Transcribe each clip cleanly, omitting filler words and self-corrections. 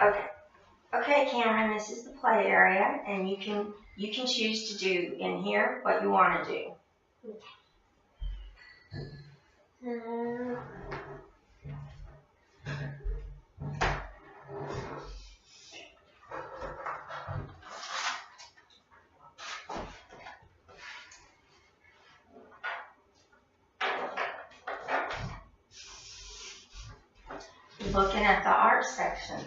Okay. Okay, Cameron, this is the play area, and you can choose to do in here what you want to do. You're looking at the art section.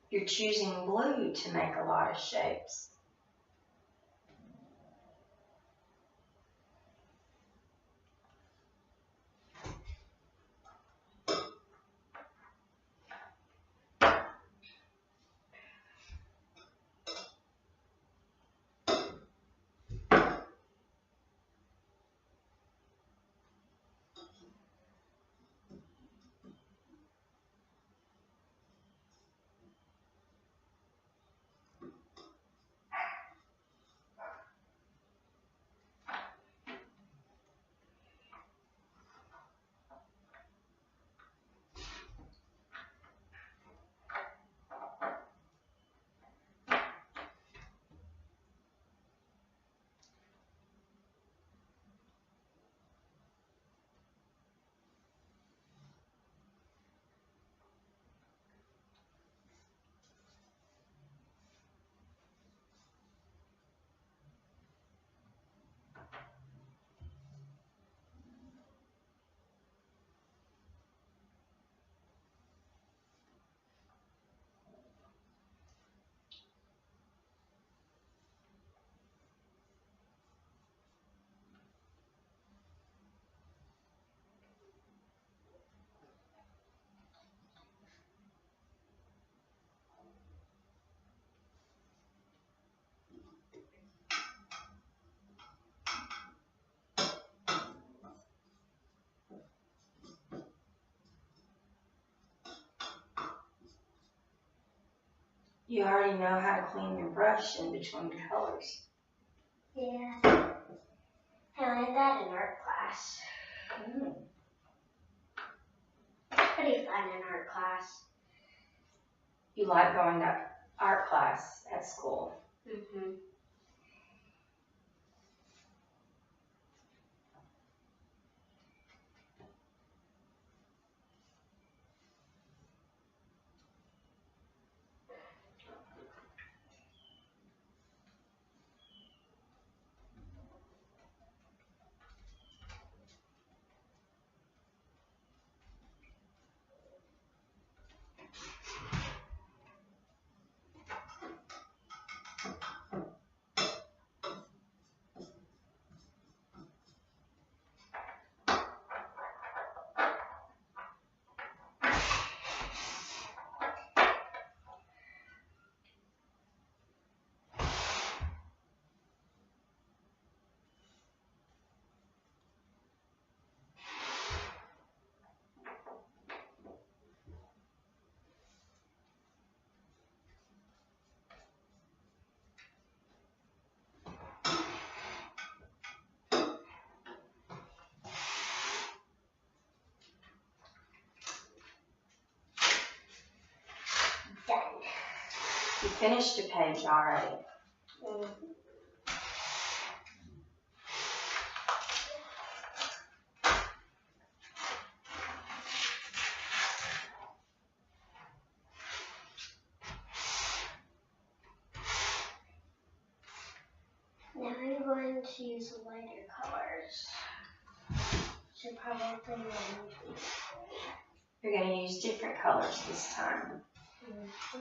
You're choosing blue to make a lot of shapes. You already know how to clean your brush in between colors. Yeah. I learned that in art class. It's pretty fun in art class. You like going to art class at school? Mm-hmm. Done. You finished a page already. Mm-hmm. Now I'm going to use lighter colors. Should probably You're going to use different colors this time. Mm-hmm.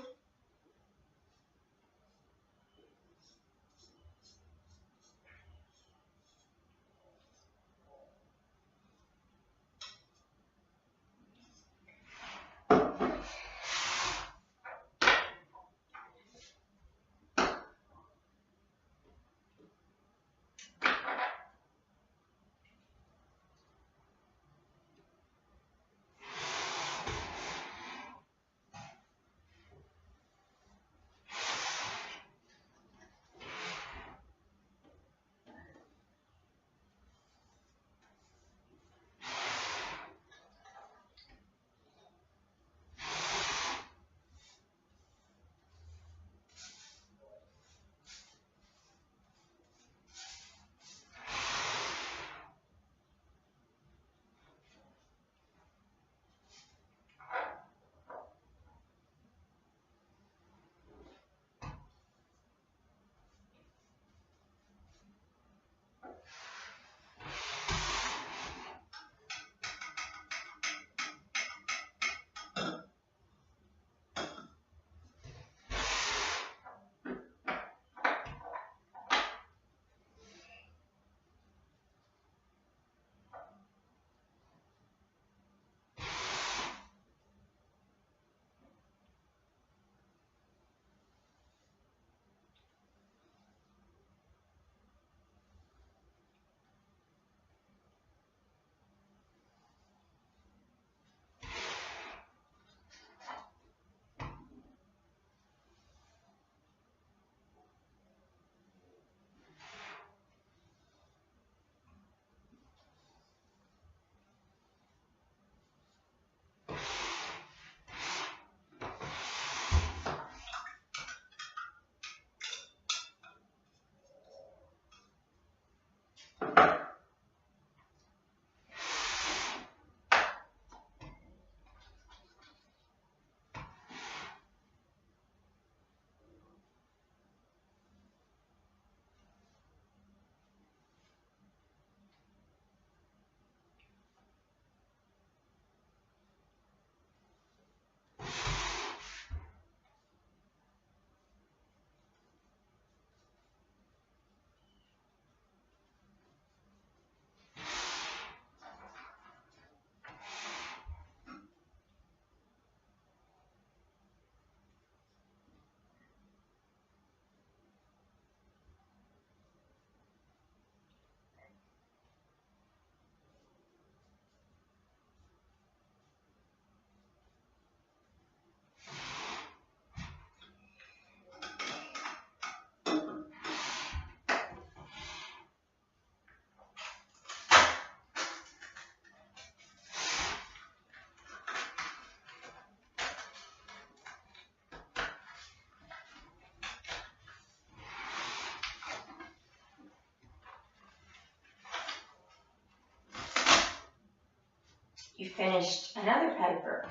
you finished another paper.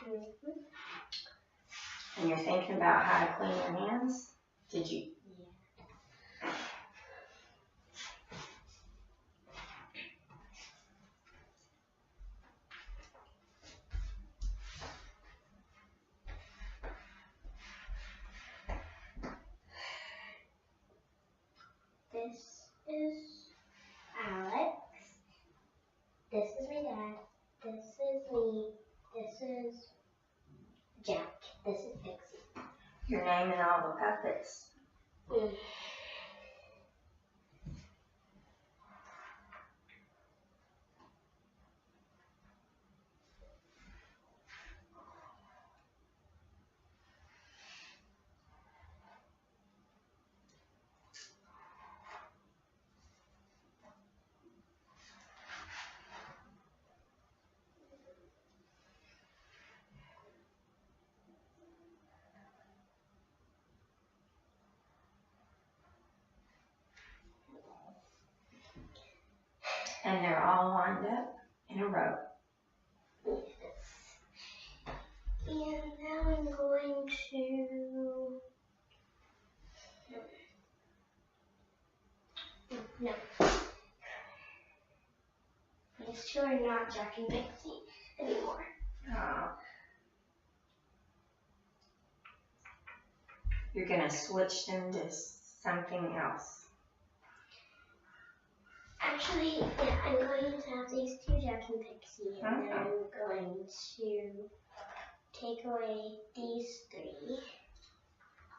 Mm-hmm. And you're thinking about how to clean your hands? Did you? Yeah. This is Alex. This is my dad. This is me. This is Jack. This is Pixie. You're naming all the puppets. Mm. And they're all lined up in a row. And now I'm going to. No. These two are not Jack and Pixie anymore. You're going to switch them to something else. Actually, yeah, I'm going to have these two Jack and Pixie, and then I'm going to take away these three.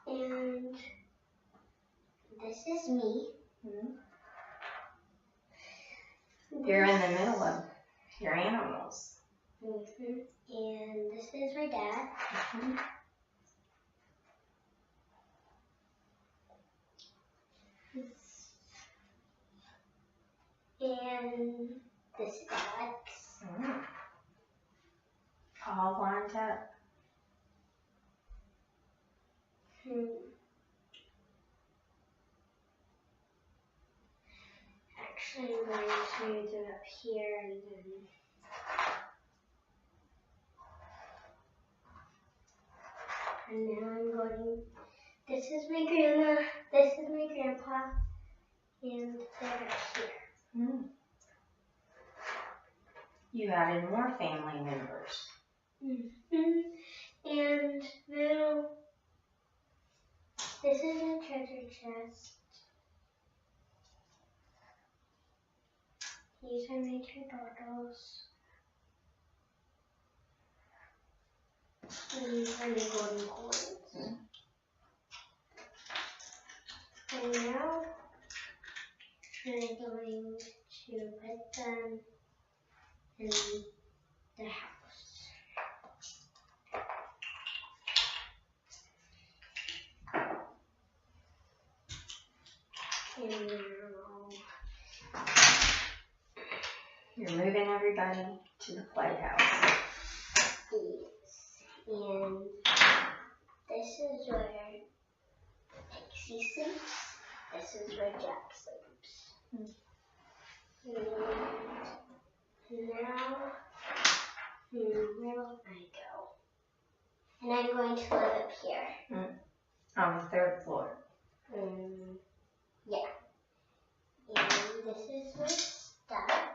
And this is me. You're in the middle of your animals. Mm-hmm. And this is my dad. Mm-hmm. And this is Alex. Mm. All lined up. Actually, I'm going to move them up here and then. And now I'm going. This is my grandma. This is my grandpa. And they're up here. Mm. You added more family members. Mm-hmm. And now, this is my treasure chest. These are my two bottles. And these are my golden coins. Mm. And now, I'm going to put them in the house. And now, You're moving everybody to the playhouse. yes. And this is where Pixie sleeps. This is where Jack sleeps. And now, where will I go? And I'm going to live up here. On the third floor. Yeah. And this is my stuff.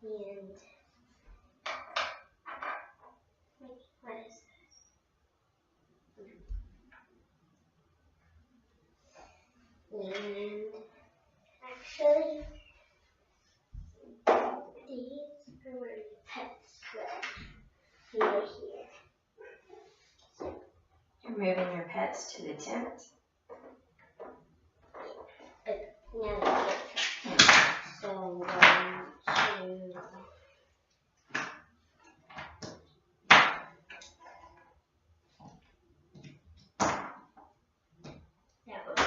And wait, what is this? And actually, these are my pets right here. You're moving your pets to the tent. But now they can't. So I'm going to. That was it.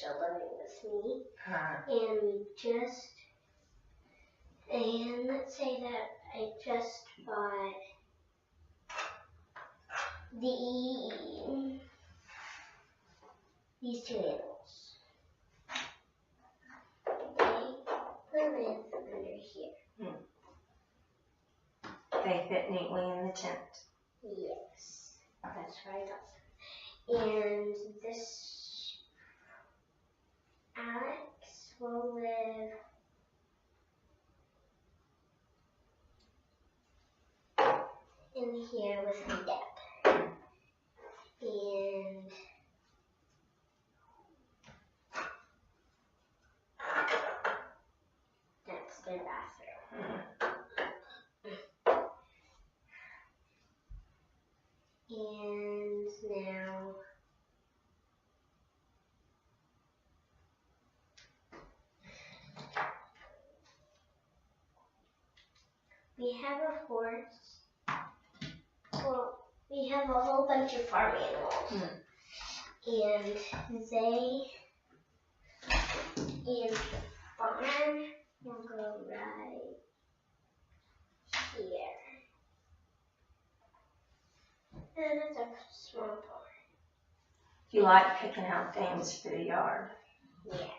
still living with me. Uh, And let's say that I just bought these two animals. They live under here. They fit neatly in the tent. Yes, that's where I got them. And this Alex will live in here with my dad. And that's their bathroom. And now we have a horse. Well, we have a whole bunch of farm animals. And the barn will go right here. And it's a small barn. You like picking out things for the yard. Yeah.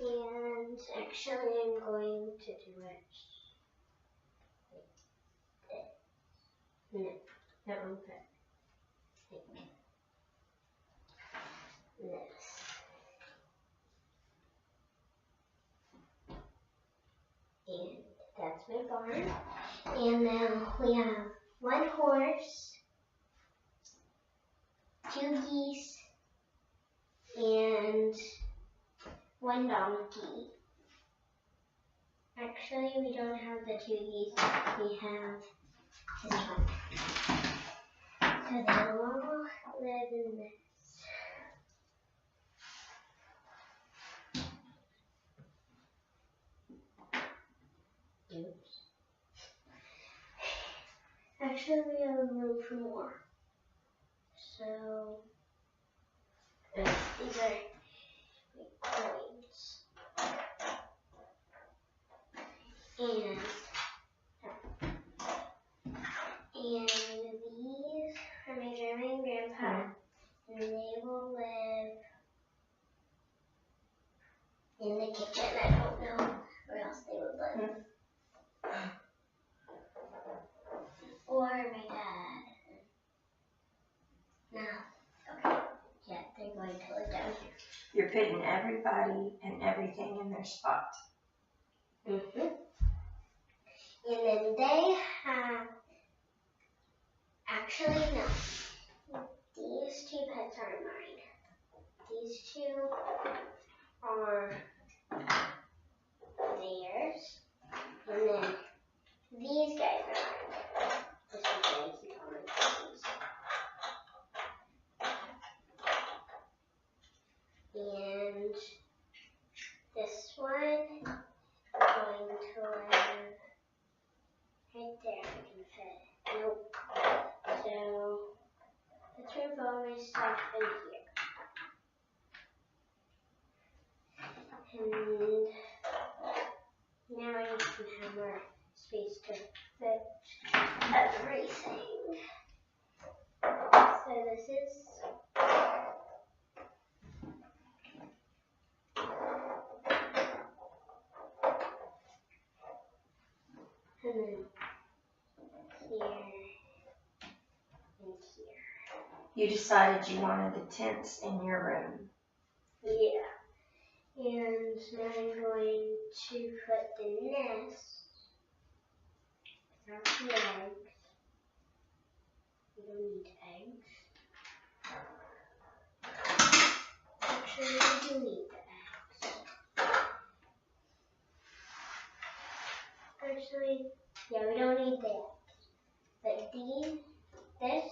And actually I'm going to do it like this. No, that one put like this. And that's my barn. And then we have one horse, 2 geese, and 1 donkey. Actually, we don't have the 2 geese, we have this one. So they all live in this. Oops. Actually, we have room for more. So, these are coins. And these are my German grandpa. And they will live in the kitchen. I don't know where else they would live. Or my dad. No. Okay. Yeah, they're going to live down here. You're putting everybody and everything in their spot. And then they have, actually no, these 2 pets are mine. These 2 are theirs. And then these guys are mine. This is where I keep all my puppies. And this one is going to live right there. I can fit. Nope. So let's move all my stuff in here. And now I can have more space to fit everything. So this is and then here and here. You decided you wanted the tents in your room. Yeah. And now I'm going to put the nest. Not the eggs. We don't need eggs. Actually, we do need the eggs. Actually, yeah, we don't need the eggs. But this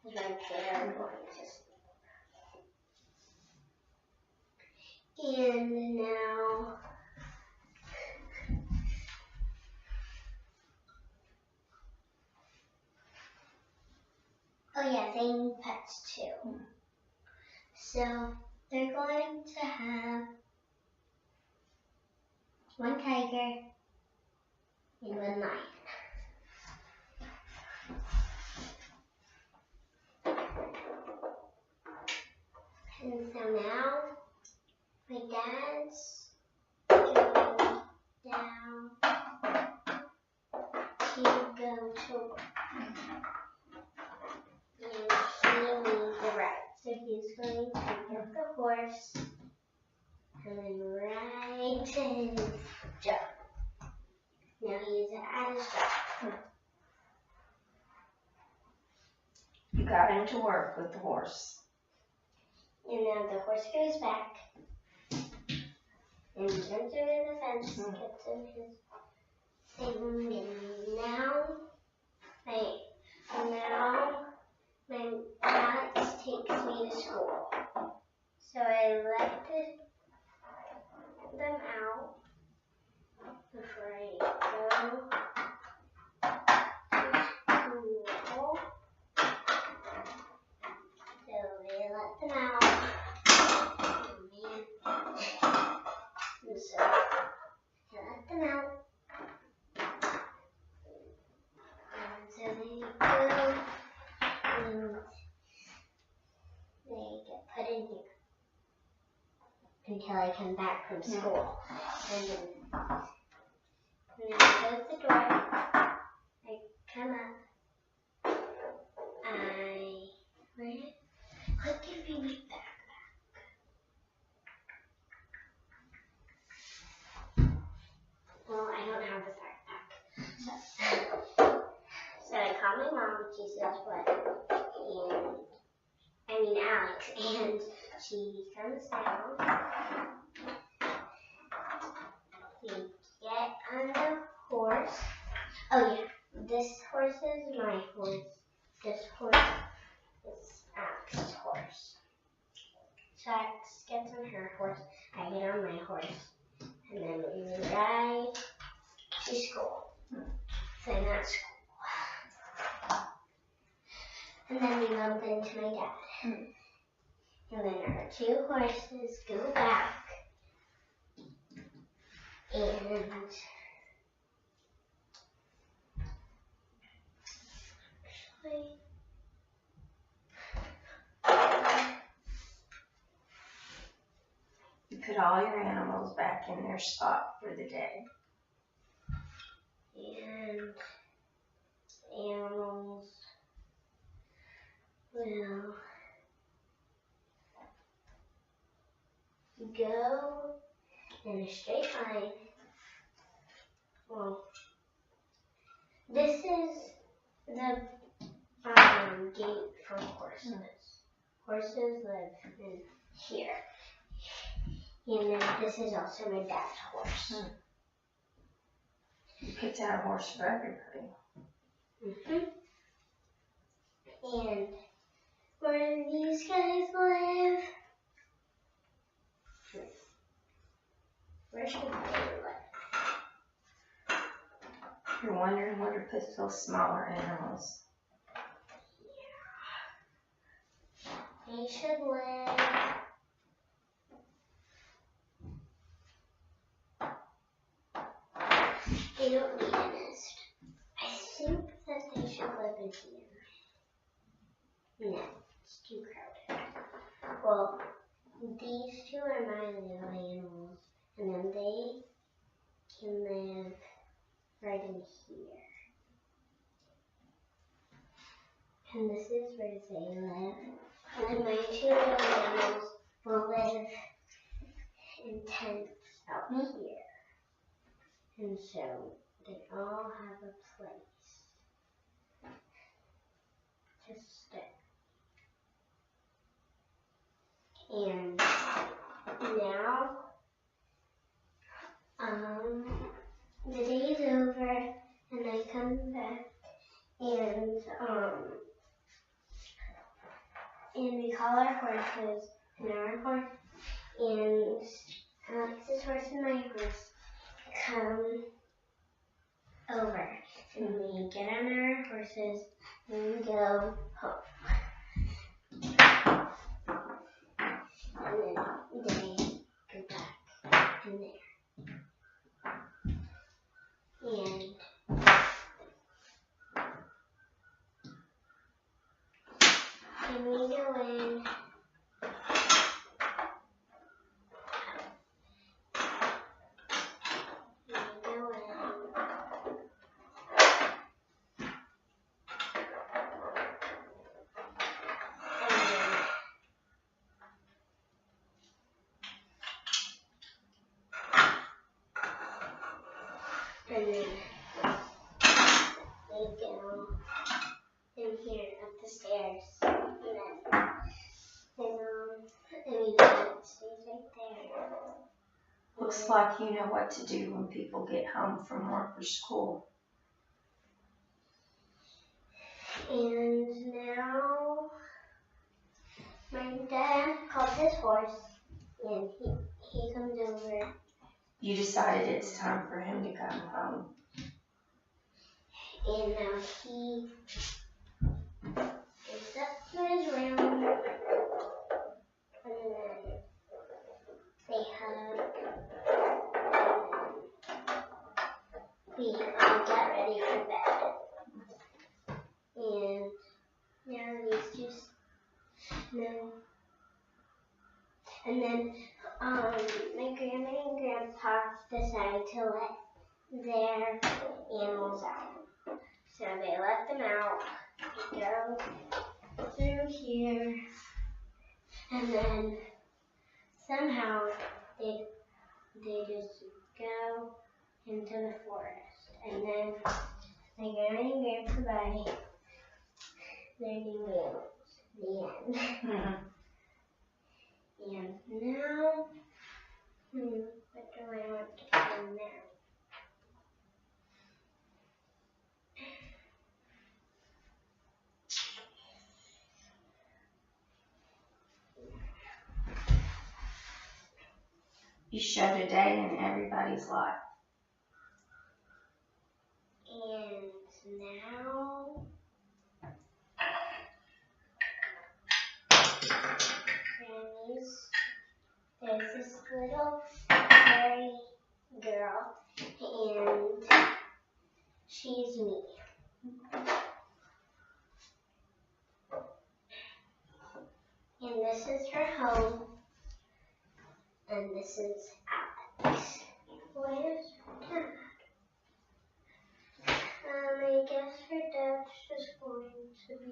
is right there. I'm going to sleep. And now, oh yeah, they need pets too. So they're going to have one tiger and one lion. And so now my dad's going down to go to work. And he needs a ride. So he's going to get the horse and then ride to his job. Now he's at his job. You got him to work with the horse. And now the horse goes back and jumps over the fence, gets in his thing, and now my Alex takes me to school. So I let them out before I go to school. So they let them out. And so I let them out. And so they go and they get put in here until I come back from school. And then I close the door. I come up. Give me my backpack. Well, I don't have a backpack. So I call my mom, she says what? Alex, and she comes down. We get on the horse. Oh yeah, this horse is my horse. This horse is Alex's horse. So Alex gets on her horse, I get on my horse, and then we ride to school. So I'm at school. And then we bump into my dad. And then our two horses go back. And you put all your animals back in their spot for the day. And animals will go in a straight line. Well, this is the gate for horses. Horses live in here. And then this is also my dad's horse. You picked out a horse for everybody. And where these guys live, where should they live? You're wondering where to put those smaller animals. They should live they don't need a nest. I think that they should live in here. No, it's too crowded. Well, these two are my little animals, and then they can live right in here. And this is where they live. And then my two little animals will live in tents out here. And so they all have a place to stay. And now, the day's over, and I come back, and we call our horses, and our horse, and Alex's horse and my horse come over, and we get on our horses, and we go home. And then in there. And we go in. And then we go in here up the stairs. And we go upstairs right there. Looks like you know what to do when people get home from work or school. And now my dad called his horse and he comes over. You decided it's time for him to come home. And now he gets up to his room, and then they hug, and we all get ready for bed. And now these two, and then my grandma and grandpa decide to let their animals out. So they let them out, go through here, and then somehow they just go into the forest. And then my grandma and grandpa buy their new animals. The end. Mm-hmm. And now, what do I want to do now? You showed a day in everybody's life. And now, Granny's, there's this little fairy girl, and she's me. And this is her home, and this is Alex. Where's her dad? I guess her dad's just going to be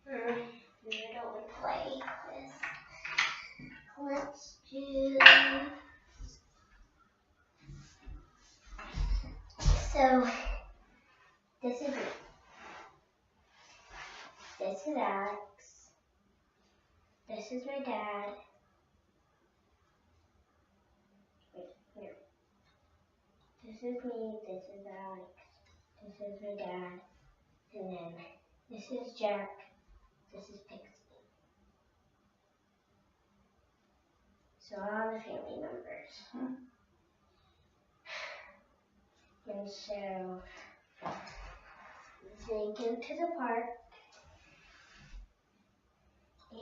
I don't want to play this. Let's do. So, this is me. This is Alex. This is my dad. Wait. This is me. This is Alex. This is my dad. And then this is Jack. This is Pixie. So all the family members. And so they go to the park,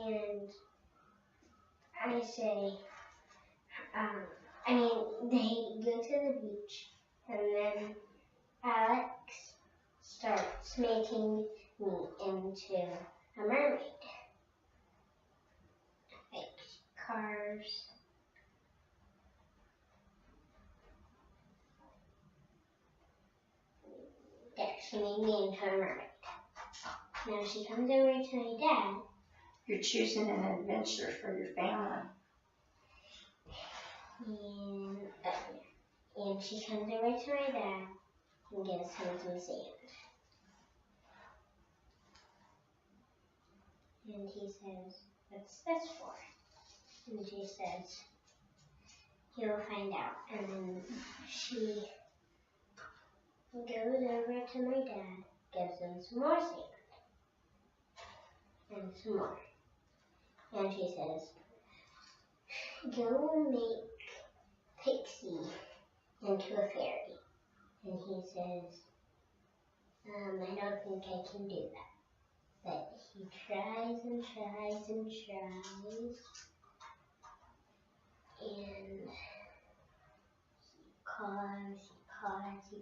and I say, they go to the beach, and then Alex starts making me into a mermaid. Like cars. There, she made me into a mermaid. Now she comes over to my dad. You're choosing an adventure for your family. And she comes over to my dad and gives him some sand. And he says, "What's this for?" And she says, "You'll find out." And then she goes over to my dad, gives him some more sand. And some more. And she says, "Go and make Pixie into a fairy." And he says, "I don't think I can do that." But he tries and tries and tries. And he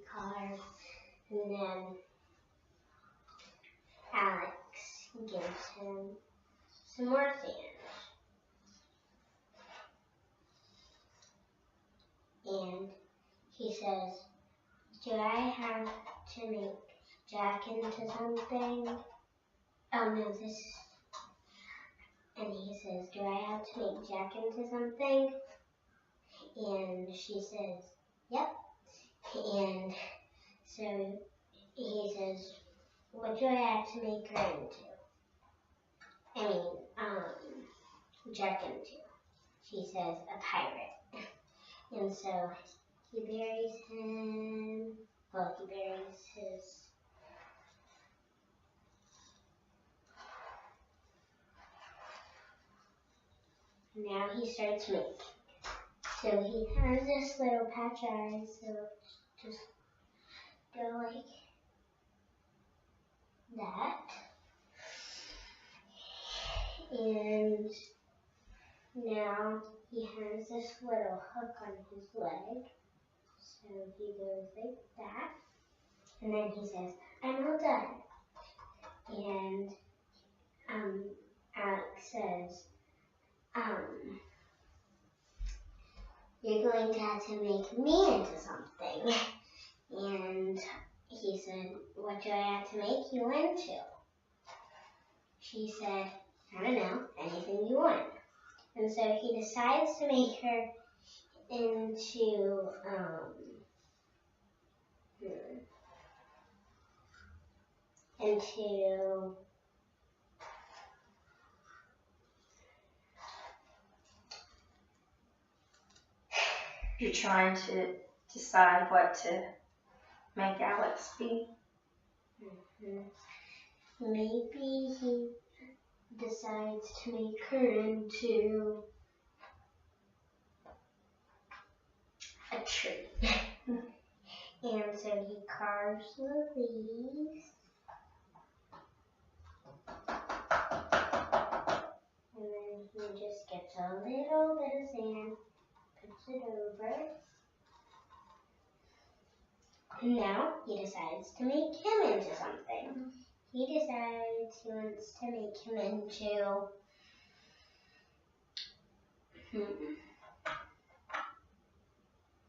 cars, and then Alex gives him some more sand. And he says, do I have to make Jack into something? Oh no, and he says, do I have to make Jack into something? And she says, yep. And so he says, what do I have to make her into? Jack into. She says, a pirate. And so he buries him. Well, he buries his. Now he starts making. So he has this little patch eye, so just go like that. And now he has this little hook on his leg. So he goes like that. And then he says, I'm all done. And Alex says, you're going to have to make me into something. And he said, what do I have to make you into? She said, I don't know, anything you want. And so he decides to make her into, You're trying to decide what to make Alex be? Maybe he decides to make her into a tree. And so he carves the leaves. And then he just gets a little bit of sand, puts it over. And now he decides to make him into something. He decides he wants to make him into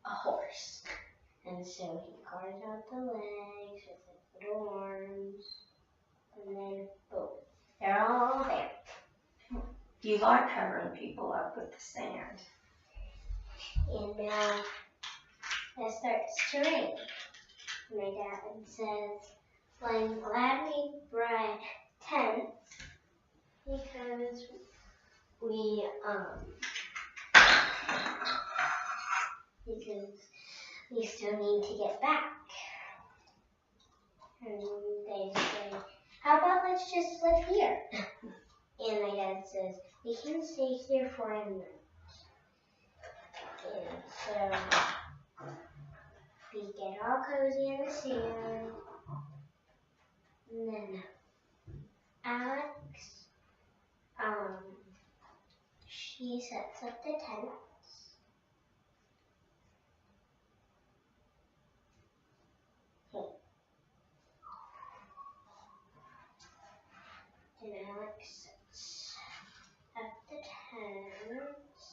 a horse. And so he carves out the legs with the little arms, and then boom, they're all there. You like covering people up with the sand. And now it starts to rain. My dad says, well, I'm glad we brought tents because we still need to get back. And they say, how about let's just live here? And my dad says, we can stay here for a month. And so we get all cozy in the sand. And then Alex, she sets up the tents. And Alex sets up the tents.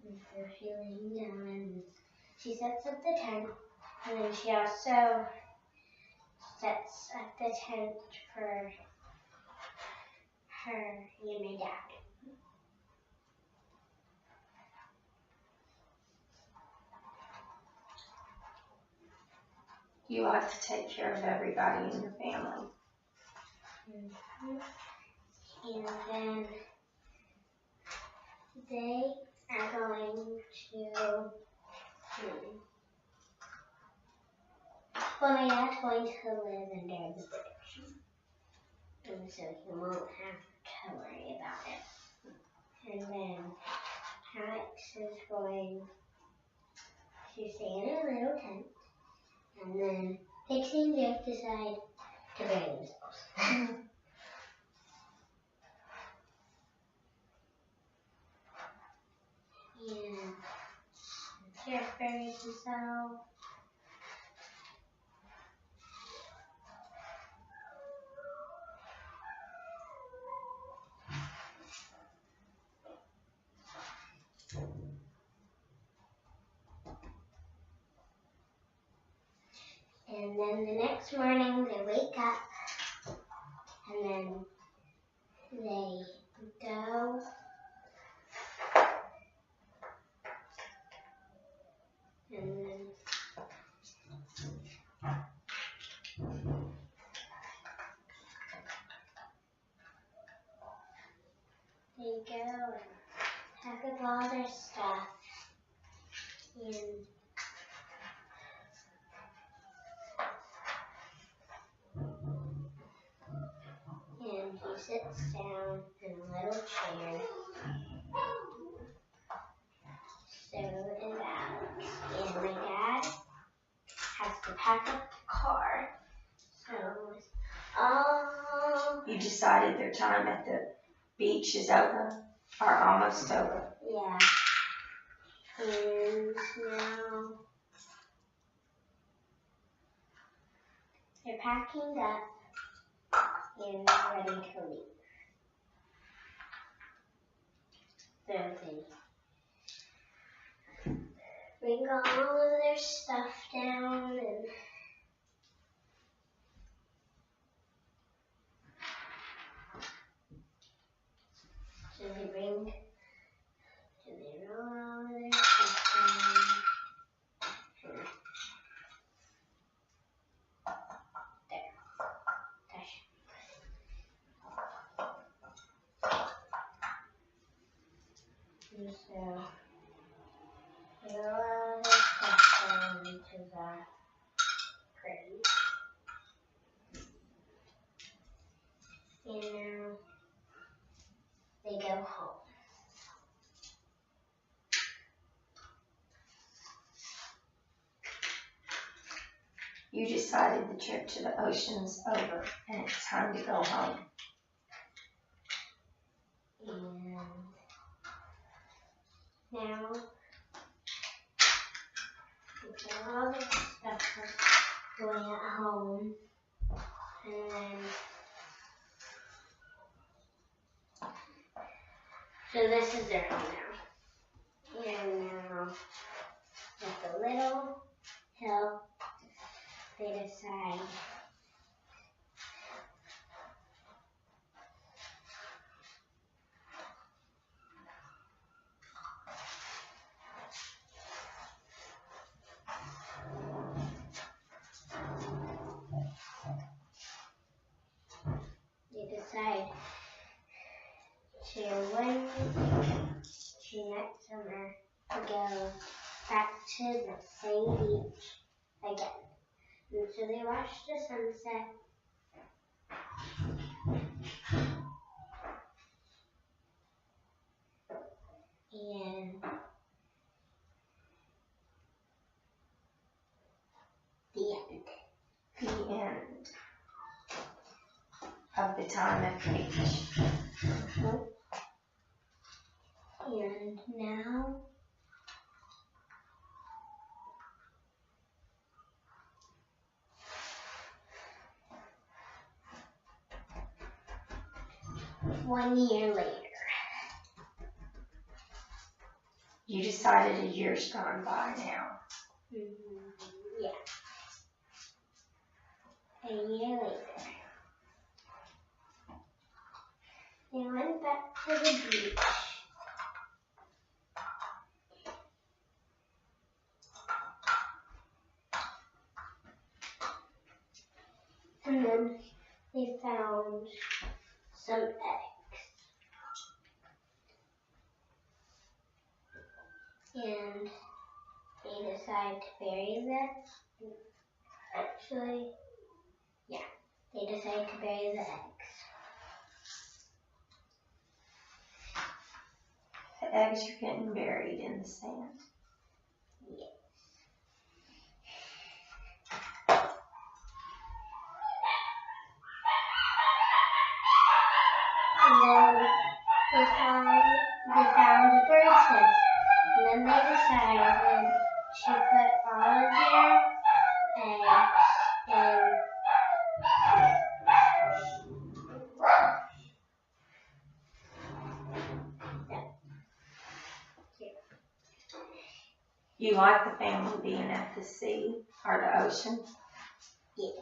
And so she lays down and she sets up the tent. And then she also sets up the tent for her and my dad. You like to take care of everybody in your family. And then they are going to, well, my dad's going to live under the bridge. And so he won't have to worry about it. And then Alex is going to stay in a little tent, and then Pixie and Jeff decide to bury themselves. And Jeff buries himself. And then the next morning they wake up, and then they go and then they go and pack up all their stuff, and he sits down in a little chair. So is Alex. And my dad has to pack up the car. So You decided their time at the beach is over, or almost over. yeah. And now they're packing up and ready to leave. So they bring all of their stuff down and roll all of their stuff down. And so they roll all of their stuff down into the crate. And now they go home. You decided the trip to the ocean's over, and it's time to go home. And now all the stuff is going at home, and then so this is their home now. And now at the little hill, they decide to next summer to go back to the same beach again. And so they watched the sunset. And the end. The end of the time at the beach. And now one year later. You decided a year's gone by now. Yeah. A year later. They went back to the beach. And then they found some eggs. And they decided to bury them. Actually, yeah, they decided to bury the eggs. The eggs are getting buried in the sand. Yes. found a bird's nest, and then they decided to put all of their eggs in. You like the family being at the sea or the ocean? Yes.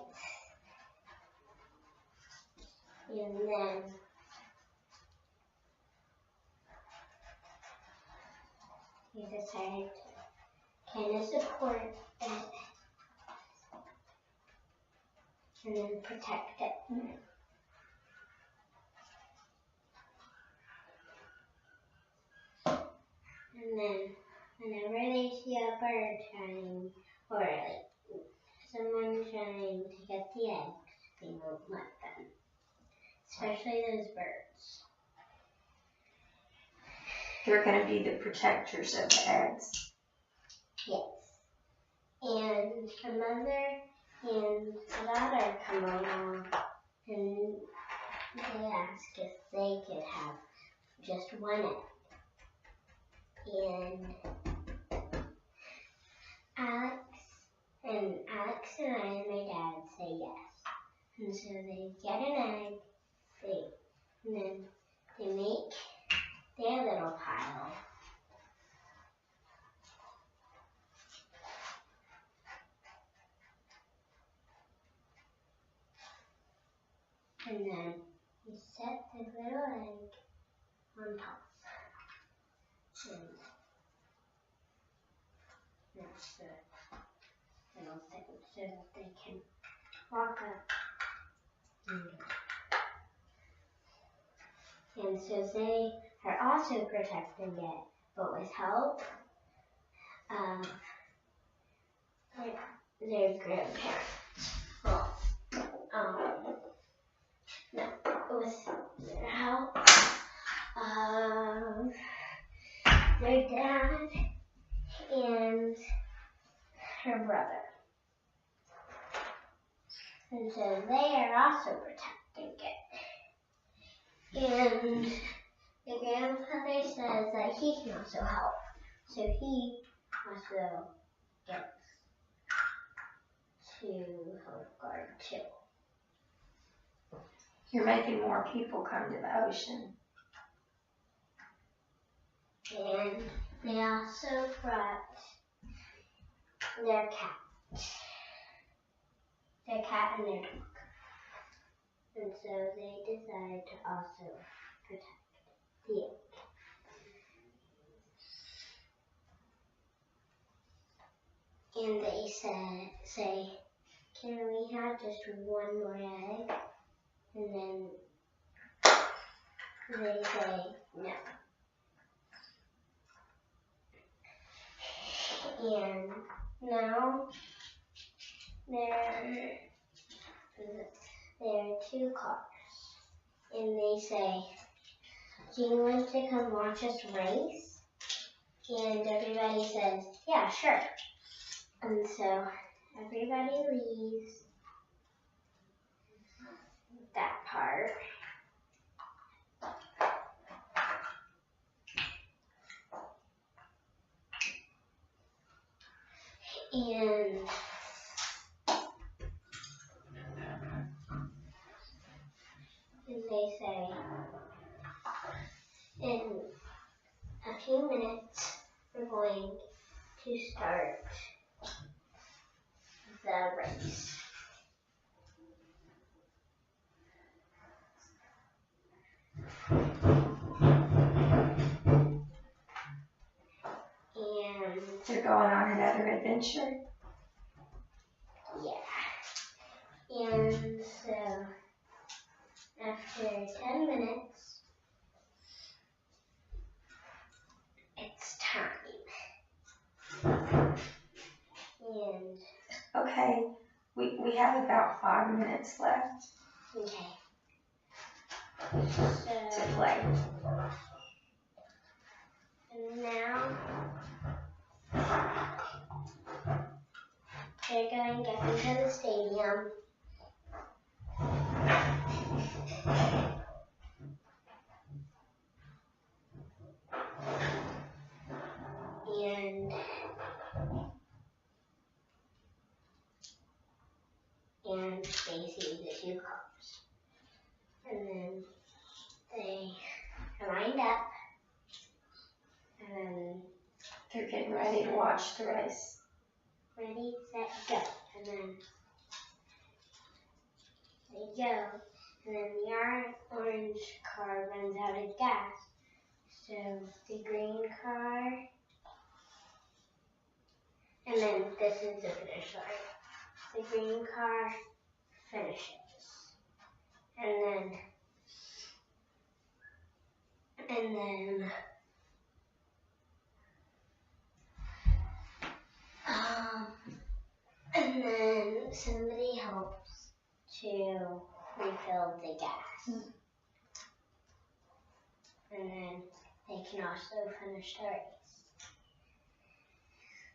And then we decided to kind of support it and then protect it. And then whenever they see a bird trying, or like someone trying to get the eggs, they won't let them. Especially those birds. They're going to be the protectors of the eggs. Yes. And the mother and the daughter come along and they ask if they could have just one egg. And Alex and I and my dad say yes. And so they get an egg, and then they make their little pile. And then we set the little egg on top. And that's the little thing so that they can walk up and get it. And so they are also protecting it, but with help of their grandparents. Well, no, with their help of their dad and her brother. And so they are also protecting it. And the grandfather says that he can also help. So he also gets to help guard too. You're making more people come to the ocean. And they also brought their cat. Their cat and their dog. And so they decided to also protect the egg. And they say, can we have just one more egg? And then they say no. And now there are two cars. And they say, do you want to come watch us race? And everybody says, yeah, sure. And so everybody leaves that part. And they say, in a few minutes, we're going to start the race. And They're going on another adventure. yeah. And so after 10 minutes, it's time. And Okay, we have about 5 minutes left okay. to So play. and now they're going to get into the stadium. see the two cars. And then they are lined up. And then they're getting ready to watch the race. Ready, set, go. And then they go. And then the orange car runs out of gas. So the green car, and then this is the finish line. The green car finishes. And then somebody helps to refill the gas. And then they can also finish the race.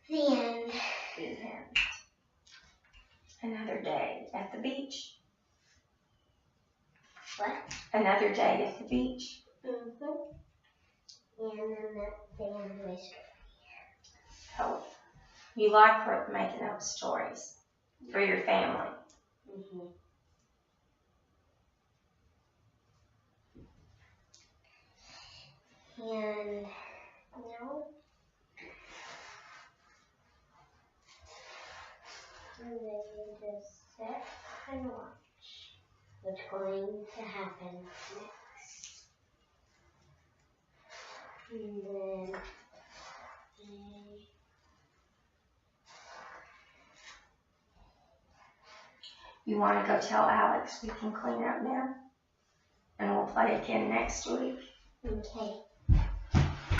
The end. The end. Another day at the beach. What? Another day at the beach. Mm-hmm. And then that's the end of my story. Oh, you like making up stories for your family. Mm-hmm. And now, and then you just sit and watch what's going to happen next. And then You want to go tell Alex we can clean up now? And we'll play again next week. okay.